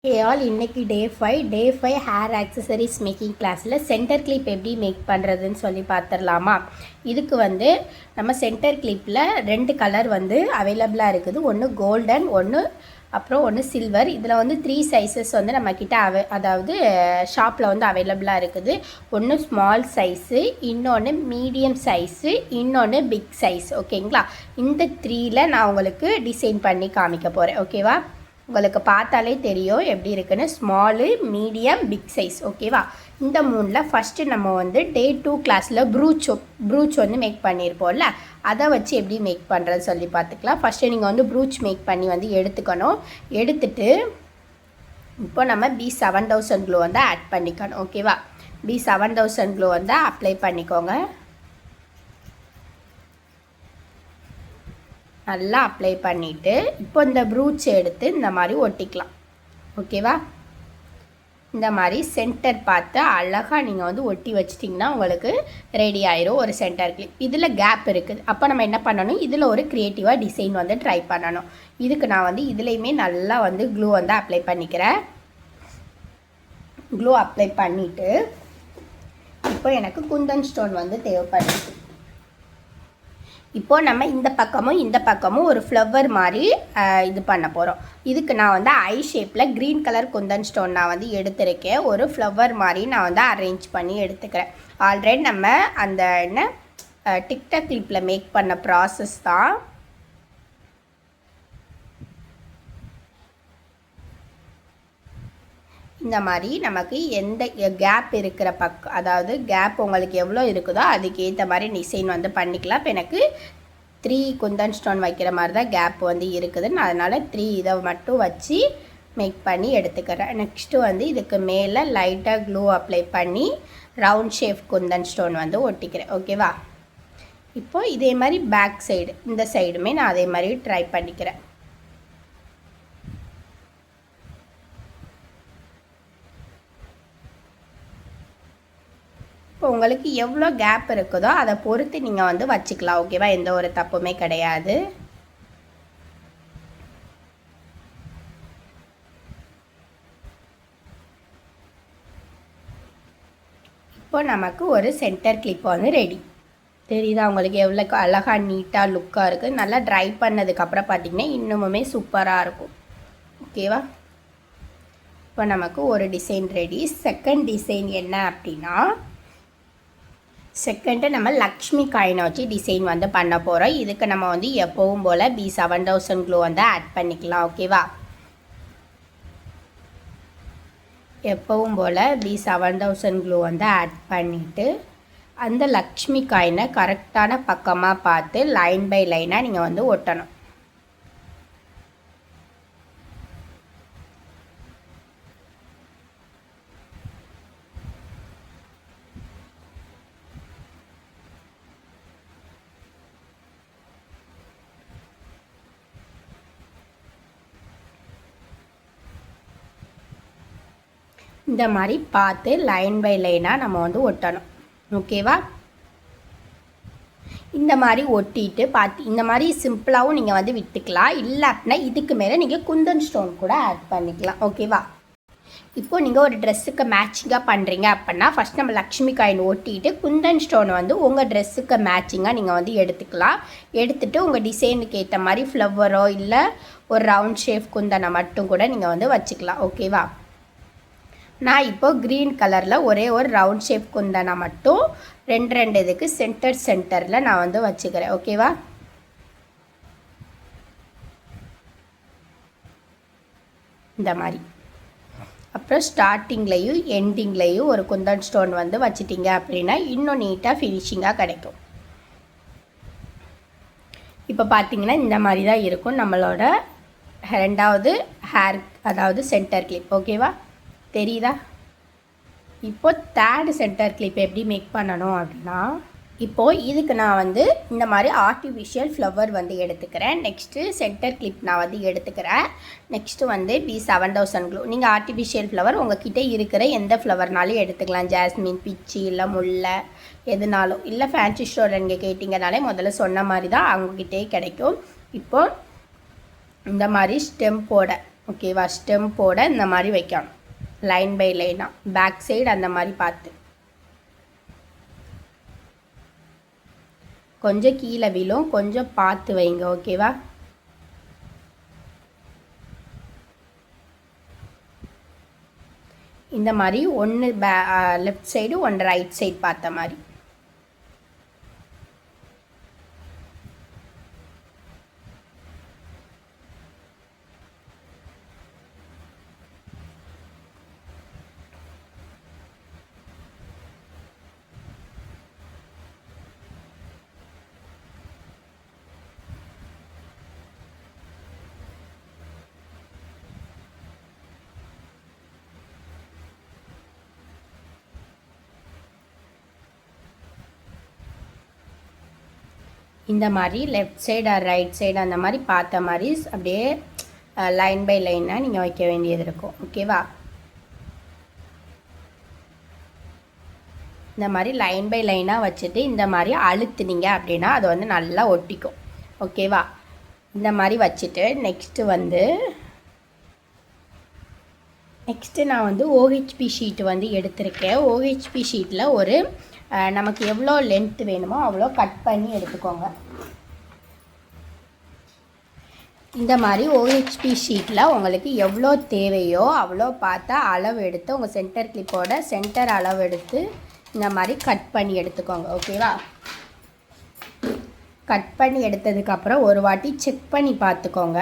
All இன்னைக்கு டே 5 hair accessories making கிளாஸில் centre clip எப்படி மேக் பண்ணுறதுன்னு சொல்லி பார்த்துடலாமா. இதுக்கு வந்து நம்ம சென்டர் கிளிப்பில் 2 கலர் வந்து அவைலபிளாக இருக்குது. ஒன்று கோல்டன், ஒன்று சில்வர். இதில் வந்து 3 சைஸஸ் வந்து நம்மக்கிட்ட அதாவது ஷாப்பில் வந்து அவைலபிளாக இருக்குது. ஒன்று ஸ்மால் சைஸு, இன்னொன்று மீடியம் சைஸு, இன்னொன்று பிக் சைஸ். ஓகேங்களா? இந்த 3ல் நான் உங்களுக்கு டிசைன் பண்ணி காமிக்க போகிறேன். ஓகேவா? உங்களுக்கு பார்த்தாலே தெரியும் எப்படி இருக்குன்னு. Small, medium, big size. ஓகேவா? இந்த 3ல் ஃபஸ்ட்டு நம்ம வந்து டே 2 கிளாஸில் ப்ரூச் வந்து மேக் பண்ணியிருப்போம்ல, அதை வச்சு எப்படி மேக் பண்ணுறது சொல்லி பார்த்துக்கலாம். ஃபஸ்ட்டு நீங்கள் வந்து ப்ரூச் மேக் பண்ணி வந்து எடுத்துக்கணும். எடுத்துட்டு இப்போ நம்ம B7000 க்ளூ வந்து ஆட் பண்ணிக்கணும். ஓகேவா? B7000 க்ளூ வந்து அப்ளை பண்ணிக்கோங்க. நல்லா அப்ளை பண்ணிவிட்டு இப்போ இந்த ப்ரூச் எடுத்து இந்த மாதிரி ஒட்டிக்கலாம். ஓகேவா? இந்த மாதிரி சென்டர் பார்த்து அழகாக நீங்கள் வந்து ஒட்டி வச்சிட்டிங்கன்னா உங்களுக்கு ரெடி ஆயிரும் ஒரு சென்டர் கிளிப். இதில் கேப் இருக்குது. அப்போ நம்ம என்ன பண்ணணும், இதில் ஒரு க்ரியேட்டிவாக டிசைன் வந்து ட்ரை பண்ணணும். இதுக்கு நான் வந்து இதுலேயுமே நல்லா வந்து க்ளூ வந்து அப்ளை பண்ணிக்கிறேன். க்ளூ அப்ளை பண்ணிவிட்டு இப்போ எனக்கு குந்தன் ஸ்டோன் வந்து தேவைப்படுது. இப்போது நம்ம இந்த பக்கமும் ஒரு ஃப்ளவர் மாதிரி இது பண்ண போகிறோம். இதுக்கு நான் வந்து ஐ ஷேப்பில் க்ரீன் கலர் குந்தன் ஸ்டோன் நான் வந்து எடுத்துருக்கேன். ஒரு ஃப்ளவர் மாதிரி நான் வந்து அரேஞ்ச் பண்ணி எடுத்துக்கிறேன். ஆல்ரெடி நம்ம அந்த டிக்டாக் கிளிப்பில் மேக் பண்ண ப்ராசஸ் தான். இந்த மாதிரி நமக்கு எந்த கேப் இருக்கிற அதாவது கேப் உங்களுக்கு எவ்வளோ இருக்குதோ அதுக்கு ஏற்ற மாதிரி டிசைன் வந்து பண்ணிக்கலாம். இப்போ எனக்கு 3 குந்தன் ஸ்டோன் வைக்கிற மாதிரி தான் கேப் வந்து இருக்குதுன்னு, அதனால் 3 இதை மட்டும் வச்சு மேக் பண்ணி எடுத்துக்கிறேன். நெக்ஸ்ட்டு வந்து இதுக்கு மேலே லைட்டாக க்ளூ அப்ளை பண்ணி ரவுண்ட் ஷேப் குந்தன் ஸ்டோன் வந்து ஒட்டிக்கிறேன். ஓகேவா? இப்போது இதே மாதிரி பேக் சைடு, இந்த சைடுமே நான் அதே மாதிரி ட்ரை பண்ணிக்கிறேன். இப்போ உங்களுக்கு எவ்வளோ கேப் இருக்குதோ அதை பொறுத்து நீங்கள் வந்து வச்சுக்கலாம். ஓகேவா? எந்த ஒரு தப்புமே கிடையாது. இப்போ நமக்கு ஒரு சென்டர் கிளிப் வந்து ரெடி. தெரியுதா உங்களுக்கு எவ்வளோ அழகாக நீட்டாக லுக்காக இருக்குது. நல்லா ட்ரை பண்ணதுக்கப்புறம் பார்த்திங்கன்னா இன்னுமுமே சூப்பராக இருக்கும். ஓகேவா? இப்போ நமக்கு ஒரு டிசைன் ரெடி. செகண்ட் டிசைன் என்ன அப்படின்னா, செகண்டு நம்ம லக்ஷ்மி காயினை வச்சு டிசைன் வந்து பண்ண போகிறோம். இதுக்கு நம்ம வந்து எப்பவும் போல் B7000 க்ளூ வந்து ஆட் பண்ணிக்கலாம். ஓகேவா? எப்பவும் போல் B7000 க்ளூ வந்து ஆட் பண்ணிவிட்டு அந்த லக்ஷ்மி காயினை கரெக்டான பக்கமாக பார்த்து லைன் பை லைனாக நீங்கள் வந்து ஒட்டணும். இந்த மாதிரி பார்த்து லைன் பை லைனாக நம்ம வந்து ஒட்டணும். ஓகேவா? இந்த மாதிரி ஒட்டிட்டு இந்த மாதிரி சிம்பிளாகவும் நீங்கள் வந்து விட்டுக்கலாம். இல்லை அப்படின்னா இதுக்கு மேலே நீங்கள் குந்தன் ஸ்டோன் கூட ஆட் பண்ணிக்கலாம். ஓகேவா? இப்போது நீங்கள் ஒரு ட்ரெஸ்ஸுக்கு மேட்சிங்காக பண்ணுறீங்க அப்படின்னா ஃபஸ்ட் நம்ம லக்ஷ்மி காயின் ஒட்டிட்டு குந்தன் ஸ்டோன் வந்து உங்கள் ட்ரெஸ்ஸுக்கு மேட்சிங்காக நீங்கள் வந்து எடுத்துக்கலாம். எடுத்துகிட்டு உங்கள் டிசைனுக்கு ஏற்ற மாதிரி ஃப்ளவரோ இல்லை ஒரு ரவுண்ட் ஷேப் குந்தனை மட்டும் கூட நீங்கள் வந்து வச்சுக்கலாம். ஓகேவா? நான் இப்போது க்ரீன் கலரில் ஒரே ஒரு ரவுண்ட் ஷேப் குந்தனை மட்டும் 2 இதுக்கு சென்டரில் நான் வந்து வச்சுக்கிறேன். ஓகேவா? இந்த மாதிரி அப்புறம் ஸ்டார்டிங்லேயும் எண்டிங்லேயும் ஒரு குந்தன் ஸ்டோன் வந்து வச்சிட்டிங்க அப்படின்னா இன்னும் நீட்டாக ஃபினிஷிங்காக கிடைக்கும். இப்போ பார்த்தீங்கன்னா இந்த மாதிரி தான் இருக்கும் நம்மளோட 2வது ஹேர், அதாவது சென்டர் கிளிப். ஓகேவா? தெரியுதா? இப்போ 3rd சென்டர் கிளிப் எப்படி மேக் பண்ணணும் அப்படின்னா, இப்போது இதுக்கு நான் வந்து இந்த மாதிரி ஆர்டிஃபிஷியல் ஃப்ளவர் வந்து எடுத்துக்கிறேன். நெக்ஸ்ட்டு சென்டர் கிளிப் நான் வந்து எடுத்துக்கிறேன். நெக்ஸ்ட்டு வந்து B7000 க்ளூ. நீங்கள் ஆர்டிஃபிஷியல் ஃப்ளவர் உங்கள்கிட்ட இருக்கிற எந்த ஃப்ளவர்னாலும் எடுத்துக்கலாம். ஜாஸ்மின், பிச்சி, இல்லை முல்லை, எதுனாலும். இல்லை ஃபேன்சி ஸ்டோர் நீங்கள் கேட்டிங்கனாலே முதல்ல சொன்ன மாதிரி தான் அவங்கக்கிட்டே கிடைக்கும். இப்போது இந்த மாதிரி ஸ்டெம்போட ஓகேவா. ஸ்டெம்போட இந்த மாதிரி வைக்கணும், லைன் பை லைனாக, பேக் சைடு அந்த மாதிரி பார்த்து. கொஞ்சம் கீழே விழும், கொஞ்சம் பார்த்து வைங்க. ஓகேவா. இந்த மாதிரி ஒன்று லெஃப்ட் சைடு ஒன்று ரைட் சைடு பார்த்த மாதிரி. இந்த மாதிரி left side or right side அந்த மாதிரி பார்த்த மாதிரி அப்படியே லைன் பை லைனாக நீங்கள் வைக்க வேண்டியது இருக்கும். ஓகேவா. இந்த மாதிரி லைன் பை லைனாக வச்சுட்டு இந்த மாதிரி அழுத்துனீங்க அப்படின்னா அது வந்து நல்லா ஒட்டிக்கும். ஓகேவா. இந்த மாதிரி வச்சுட்டு நெக்ஸ்ட்டு நான் வந்து OHP ஷீட்டு வந்து எடுத்திருக்கேன். OHP ஷீட்டில் ஒரு நமக்கு எவ்வளோ லென்த்து வேணுமோ அவ்வளோ கட் பண்ணி எடுத்துக்கோங்க. இந்த மாதிரி OHP ஷீட்டில் உங்களுக்கு எவ்வளோ தேவையோ அவ்வளோ பார்த்தா அளவு எடுத்து உங்கள் சென்டர் கிளிப்போட சென்டர் அளவு எடுத்து இந்த மாதிரி கட் பண்ணி எடுத்துக்கோங்க. ஓகேவா. கட் பண்ணி எடுத்ததுக்கப்புறம் ஒரு வாட்டி செக் பண்ணி பார்த்துக்கோங்க.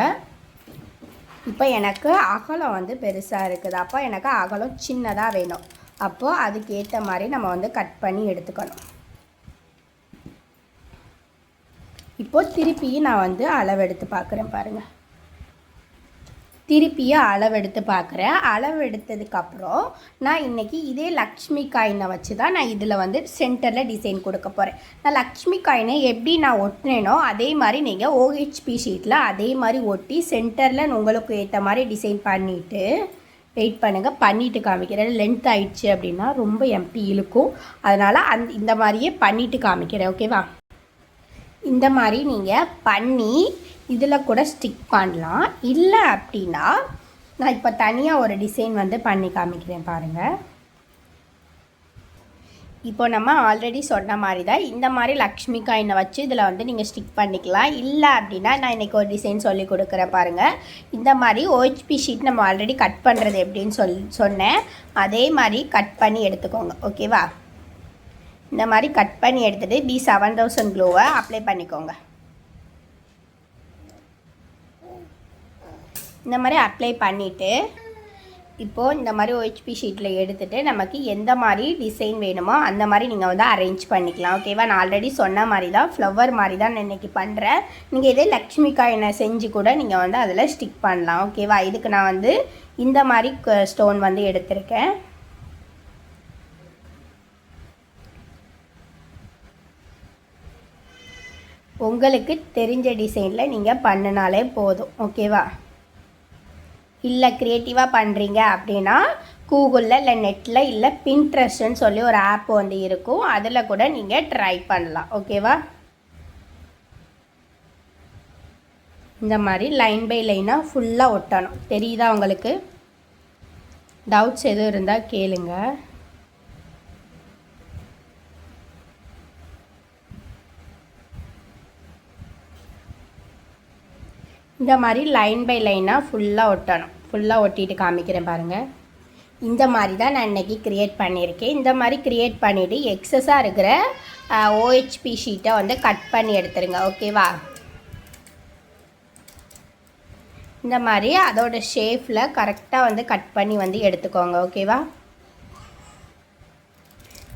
இப்போ எனக்கு அகலம் வந்து பெருசாக இருக்குது, அப்போ எனக்கு அகலம் சின்னதாக வேணும். அப்போது அதுக்கு ஏற்ற மாதிரி நம்ம வந்து கட் பண்ணி எடுத்துக்கணும். இப்போது திருப்பியும் நான் வந்து அளவெடுத்து பார்க்குறேன் பாருங்கள். திருப்பியும் அளவெடுத்து பார்க்குறேன். அளவெடுத்ததுக்கப்புறம் நான் இன்றைக்கி இதே லக்ஷ்மி காயினை வச்சு தான் நான் இதில் வந்து சென்டரில் டிசைன் கொடுக்க போகிறேன். நான் லக்ஷ்மி காயினை எப்படி நான் ஒட்டினேனோ அதே மாதிரி நீங்கள் OHP ஷீட்டில் அதே மாதிரி ஒட்டி சென்டரில் உங்களுக்கு ஏற்ற மாதிரி டிசைன் பண்ணிவிட்டு வெயிட் பண்ணுங்கள், பண்ணிவிட்டு காமிக்கிறேன். லென்த் ஆயிடுச்சு அப்படின்னா ரொம்ப எம்டி இழுக்கும், அதனால் இந்த மாதிரியே பண்ணிவிட்டு காமிக்கிறேன். ஓகேவா. இந்த மாதிரி நீங்கள் பண்ணி இதில் கூட ஸ்டிக் பண்ணலாம். இல்லை அப்படின்னா நான் இப்போ தனியாக ஒரு டிசைன் வந்து பண்ணி காமிக்கிறேன் பாருங்கள். இப்போ நம்ம ஆல்ரெடி சொன்ன மாதிரி தான் இந்த மாதிரி லக்ஷ்மி காயினை வச்சு இதில் வந்து நீங்கள் ஸ்டிக் பண்ணிக்கலாம். இல்லை அப்படின்னா நான் இன்றைக்கி ஒரு டிசைன் சொல்லி கொடுக்குறேன் பாருங்கள். இந்த மாதிரி OHP ஷீட் நம்ம ஆல்ரெடி கட் பண்ணுறது எப்படின்னு சொன்னேன், அதே மாதிரி கட் பண்ணி எடுத்துக்கோங்க. ஓகேவா. இந்த மாதிரி கட் பண்ணி எடுத்துகிட்டு B7000 க்ளூவை அப்ளை பண்ணிக்கோங்க. இந்த மாதிரி அப்ளை பண்ணிவிட்டு இப்போது இந்த மாதிரி OHP ஷீட்டில் எடுத்துகிட்டு நமக்கு எந்த மாதிரி டிசைன் வேணுமோ அந்த மாதிரி நீங்கள் வந்து அரேஞ்ச் பண்ணிக்கலாம். ஓகேவா. நான் ஆல்ரெடி சொன்ன மாதிரி தான் ஃப்ளவர் மாதிரி தான் நான் இன்றைக்கி பண்ணுறேன். நீங்கள் இதே லக்ஷ்மி காயினை செஞ்சு கூட நீங்கள் வந்து அதில் ஸ்டிக் பண்ணலாம். ஓகேவா. இதுக்கு நான் வந்து இந்த மாதிரி ஸ்டோன் வந்து எடுத்திருக்கேன். உங்களுக்கு தெரிஞ்ச டிசைனில் நீங்கள் பண்ணினாலே போதும். ஓகேவா. இல்லை க்ரியேட்டிவாக பண்ணுறீங்க அப்படின்னா கூகுளில் இல்லை நெட்டில் இல்லை பின்ட்ரெஸ்ட்னு சொல்லி ஒரு ஆப் வந்து இருக்கும், அதில் கூட நீங்கள் ட்ரை பண்ணலாம். ஓகேவா. இந்த மாதிரி லைன் பை லைனாக ஃபுல்லாக ஒட்டணும். தெரியுதா உங்களுக்கு? டவுட்ஸ் எதுவும் இருந்தால் கேளுங்க. இந்த மாதிரி லைன் பை லைனாக ஃபுல்லாக ஒட்டணும். ஃபுல்லாக ஒட்டிட்டு காமிக்கிறேன் பாருங்கள். இந்த மாதிரி தான் நான் இன்றைக்கி க்ரியேட் பண்ணியிருக்கேன். இந்த மாதிரி க்ரியேட் பண்ணிவிட்டு எக்ஸஸாக இருக்கிற OHP ஷீட்டை வந்து கட் பண்ணி எடுத்துருங்க. ஓகேவா. இந்த மாதிரி அதோட ஷேப்பில் கரெக்டாக வந்து கட் பண்ணி வந்து எடுத்துக்கோங்க. ஓகேவா.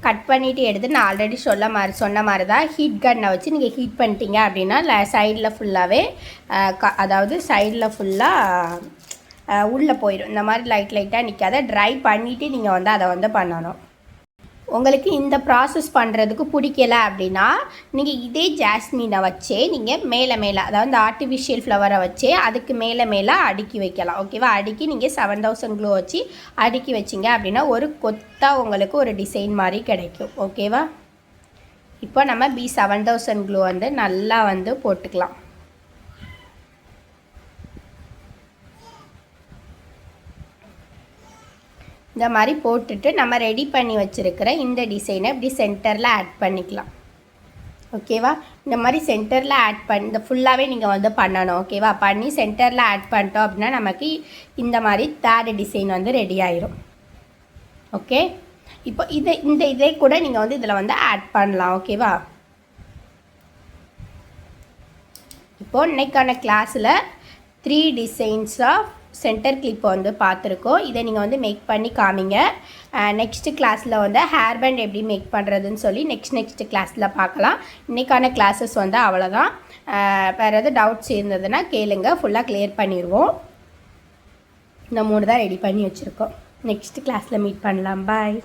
கட் பண்ணிவிட்டு எடுத்து நான் ஆல்ரெடி சொன்ன மாதிரி தான் ஹீட் கன்னை வச்சு நீங்கள் ஹீட் பண்ணிட்டீங்க அப்படின்னா சைடில் ஃபுல்லாகவே அதாவது சைடில் ஃபுல்லாக உள்ளே போயிடும். இந்த மாதிரி லைட்டாக நிற்காத ட்ரை பண்ணிவிட்டு நீங்கள் வந்து அதை வந்து பண்ணணும். உங்களுக்கு இந்த ப்ராசஸ் பண்ணுறதுக்கு பிடிக்கல அப்படின்னா நீங்கள் இதே ஜாஸ்மினை வச்சே நீங்கள் மேலே அதாவது ஆர்டிஃபிஷியல் ஃப்ளவரை வச்சே அதுக்கு மேலே அடுக்கி வைக்கலாம். ஓகேவா. அடுக்கி நீங்கள் 7000 க்ளூ வச்சு அடுக்கி வச்சிங்க அப்படின்னா ஒரு கொத்தாக உங்களுக்கு ஒரு டிசைன் மாதிரி கிடைக்கும். ஓகேவா. இப்போ நம்ம B7000 க்ளூ வந்து நல்லா வந்து போட்டுக்கலாம். இந்த மாதிரி போட்டுட்டு நம்ம ரெடி பண்ணி வச்சுருக்கிற இந்த டிசைனை இப்படி சென்டரில் ஆட் பண்ணிக்கலாம். ஓகேவா? இந்த மாதிரி சென்டரில் ஆட் பண்ணி இந்த ஃபுல்லாகவே நீங்கள் வந்து பண்ணணும். ஓகேவா? பண்ணி சென்டரில் ஆட் பண்ணிட்டோம் அப்படின்னா நமக்கு இந்த மாதிரி தேர்டு டிசைன் வந்து ரெடி ஆயிரும். ஓகே, இப்போ இதே கூட நீங்கள் வந்து இதில் வந்து ஆட் பண்ணலாம். ஓகேவா? இப்போது இன்னைக்கான கிளாஸில் 3 டிசைன்ஸ் ஆஃப் சென்டர் கிளிப் வந்து பார்த்துருக்கோம். இதை நீங்கள் வந்து மேக் பண்ணி காமிங்க. நெக்ஸ்ட்டு கிளாஸில் வந்து ஹேர் பேண்ட் எப்படி மேக் பண்ணுறதுன்னு சொல்லி நெக்ஸ்ட் கிளாஸில் பார்க்கலாம். இன்றைக்கான கிளாஸஸ் வந்து அவ்வளோதான். வேறு எதாவது டவுட்ஸ் இருந்ததுன்னா கேளுங்க, ஃபுல்லாக கிளியர் பண்ணிடுவோம். இந்த 3 தான் ரெடி பண்ணி வச்சுருக்கோம். நெக்ஸ்ட் கிளாஸில் மீட் பண்ணலாம். பாய்.